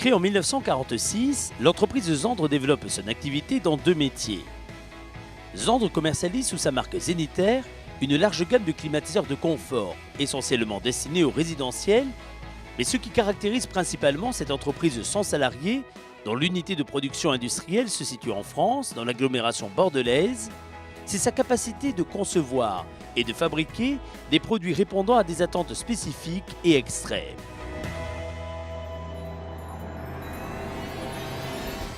Créée en 1946, l'entreprise Zandre développe son activité dans deux métiers. Zandre commercialise sous sa marque Zénithère une large gamme de climatiseurs de confort, essentiellement destinés aux résidentiels, mais ce qui caractérise principalement cette entreprise sans salariés, dont l'unité de production industrielle se situe en France, dans l'agglomération bordelaise, c'est sa capacité de concevoir et de fabriquer des produits répondant à des attentes spécifiques et extrêmes.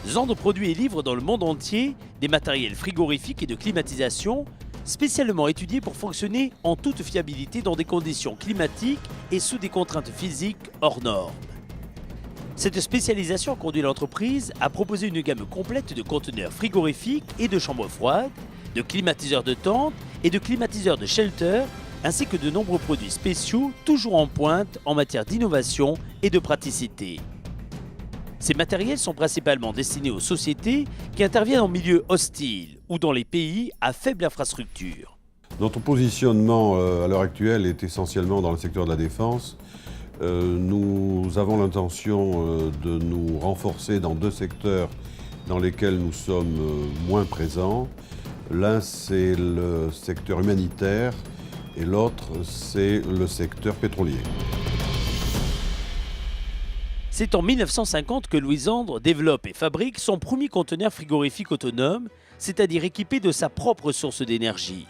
Zandre produit et livre dans le monde entier des matériels frigorifiques et de climatisation spécialement étudiés pour fonctionner en toute fiabilité dans des conditions climatiques et sous des contraintes physiques hors normes. Cette spécialisation conduit l'entreprise à proposer une gamme complète de conteneurs frigorifiques et de chambres froides, de climatiseurs de tente et de climatiseurs de shelter, ainsi que de nombreux produits spéciaux toujours en pointe en matière d'innovation et de praticité. Ces matériels sont principalement destinés aux sociétés qui interviennent en milieu hostile ou dans les pays à faible infrastructure. Notre positionnement à l'heure actuelle est essentiellement dans le secteur de la défense. Nous avons l'intention de nous renforcer dans deux secteurs dans lesquels nous sommes moins présents. L'un, c'est le secteur humanitaire et l'autre, c'est le secteur pétrolier. C'est en 1950 que Louis Zandre développe et fabrique son premier conteneur frigorifique autonome, c'est-à-dire équipé de sa propre source d'énergie.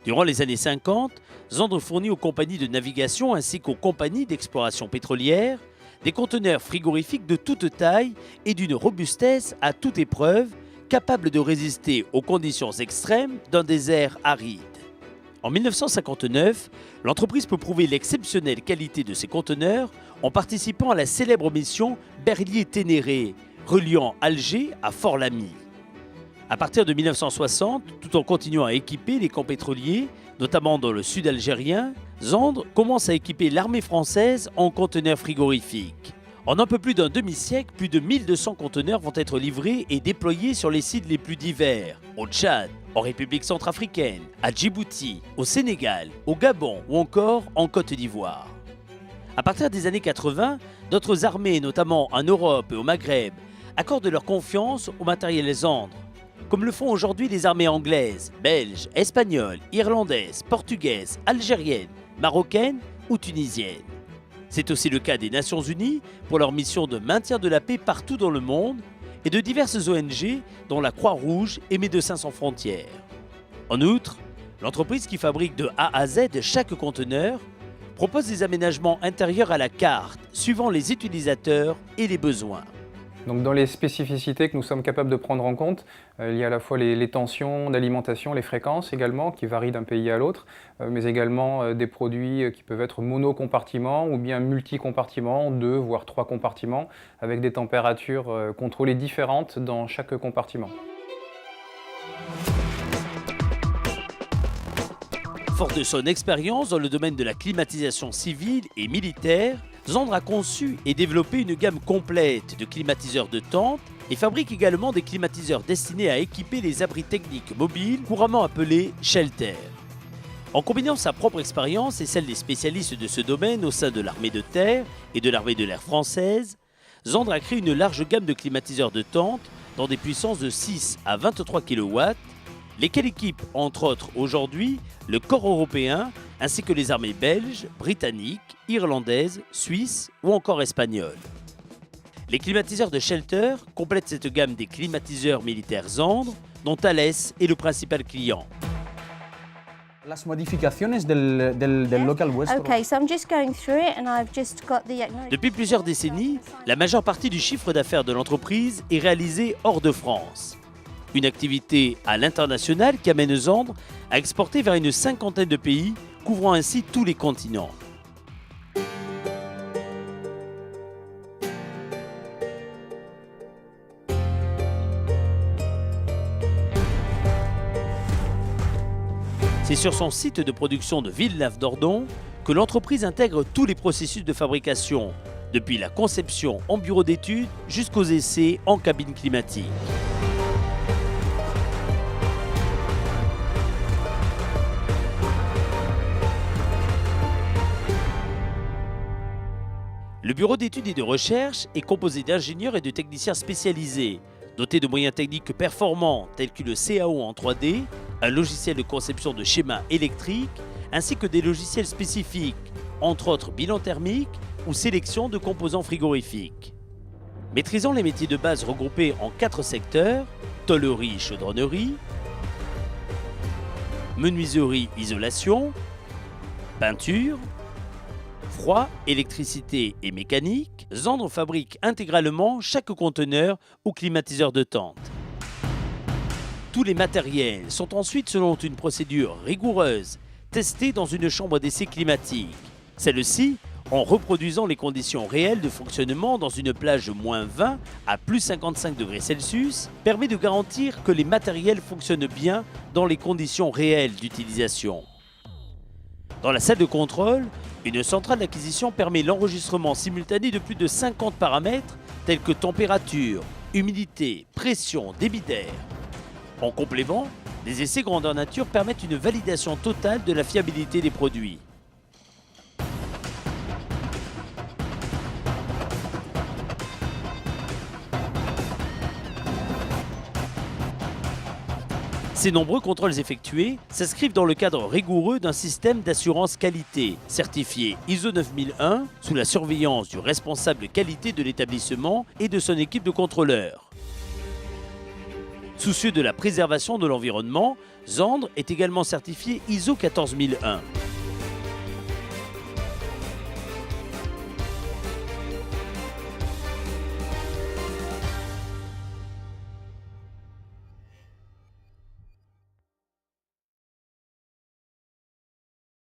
Durant les années 50, Zandre fournit aux compagnies de navigation ainsi qu'aux compagnies d'exploration pétrolière des conteneurs frigorifiques de toute taille et d'une robustesse à toute épreuve, capables de résister aux conditions extrêmes d'un désert aride. En 1959, l'entreprise peut prouver l'exceptionnelle qualité de ses conteneurs en participant à la célèbre mission Berlier-Ténéré, reliant Alger à Fort-Lamy. À partir de 1960, tout en continuant à équiper les camps pétroliers, notamment dans le sud algérien, Zandre commence à équiper l'armée française en conteneurs frigorifiques. En un peu plus d'un demi-siècle, plus de 1200 conteneurs vont être livrés et déployés sur les sites les plus divers, au Tchad, en République centrafricaine, à Djibouti, au Sénégal, au Gabon ou encore en Côte d'Ivoire. À partir des années 80, d'autres armées, notamment en Europe et au Maghreb, accordent leur confiance au matériel Zandre, comme le font aujourd'hui les armées anglaises, belges, espagnoles, irlandaises, portugaises, algériennes, marocaines ou tunisiennes. C'est aussi le cas des Nations Unies pour leur mission de maintien de la paix partout dans le monde et de diverses ONG dont la Croix-Rouge et Médecins sans frontières. En outre, l'entreprise qui fabrique de A à Z chaque conteneur propose des aménagements intérieurs à la carte, suivant les utilisateurs et les besoins. Donc dans les spécificités que nous sommes capables de prendre en compte, il y a à la fois les tensions d'alimentation, les fréquences également, qui varient d'un pays à l'autre, mais également des produits qui peuvent être monocompartiments ou bien multicompartiments, 2 voire 3 compartiments, avec des températures contrôlées différentes dans chaque compartiment. Fort de son expérience dans le domaine de la climatisation civile et militaire, Zandre a conçu et développé une gamme complète de climatiseurs de tente et fabrique également des climatiseurs destinés à équiper les abris techniques mobiles, couramment appelés shelter. En combinant sa propre expérience et celle des spécialistes de ce domaine au sein de l'armée de terre et de l'armée de l'air française, Zandre a créé une large gamme de climatiseurs de tente dans des puissances de 6 à 23 kW, lesquels équipent entre autres aujourd'hui le corps européen ainsi que les armées belges, britanniques, irlandaises, suisses ou encore espagnoles. Les climatiseurs de shelter complètent cette gamme des climatiseurs militaires Zandre, dont Thales est le principal client. Las modificaciones del local vuestro. Okay, so I'm just going through it and I've just got the... Depuis plusieurs décennies, la majeure partie du chiffre d'affaires de l'entreprise est réalisée hors de France. Une activité à l'international qui amène Zandre à exporter vers une cinquantaine de pays, couvrant ainsi tous les continents. C'est sur son site de production de Villeneuve-d'Ordon que l'entreprise intègre tous les processus de fabrication, depuis la conception en bureau d'études jusqu'aux essais en cabine climatique. Le bureau d'études et de recherche est composé d'ingénieurs et de techniciens spécialisés, dotés de moyens techniques performants tels que le CAO en 3D, un logiciel de conception de schémas électriques, ainsi que des logiciels spécifiques, entre autres bilan thermique ou sélection de composants frigorifiques. Maîtrisant les métiers de base regroupés en 4 secteurs, tôlerie, chaudronnerie, menuiserie, isolation, peinture, froid, électricité et mécanique, Zandre fabrique intégralement chaque conteneur ou climatiseur de tente. Tous les matériels sont ensuite, selon une procédure rigoureuse, testés dans une chambre d'essai climatique. Celle-ci, en reproduisant les conditions réelles de fonctionnement dans une plage de -20 à +55 degrés Celsius, permet de garantir que les matériels fonctionnent bien dans les conditions réelles d'utilisation. Dans la salle de contrôle, une centrale d'acquisition permet l'enregistrement simultané de plus de 50 paramètres tels que température, humidité, pression, débit d'air. En complément, les essais grandeur nature permettent une validation totale de la fiabilité des produits. Ces nombreux contrôles effectués s'inscrivent dans le cadre rigoureux d'un système d'assurance qualité, certifié ISO 9001, sous la surveillance du responsable qualité de l'établissement et de son équipe de contrôleurs. Soucieux de la préservation de l'environnement, Zandre est également certifié ISO 14001.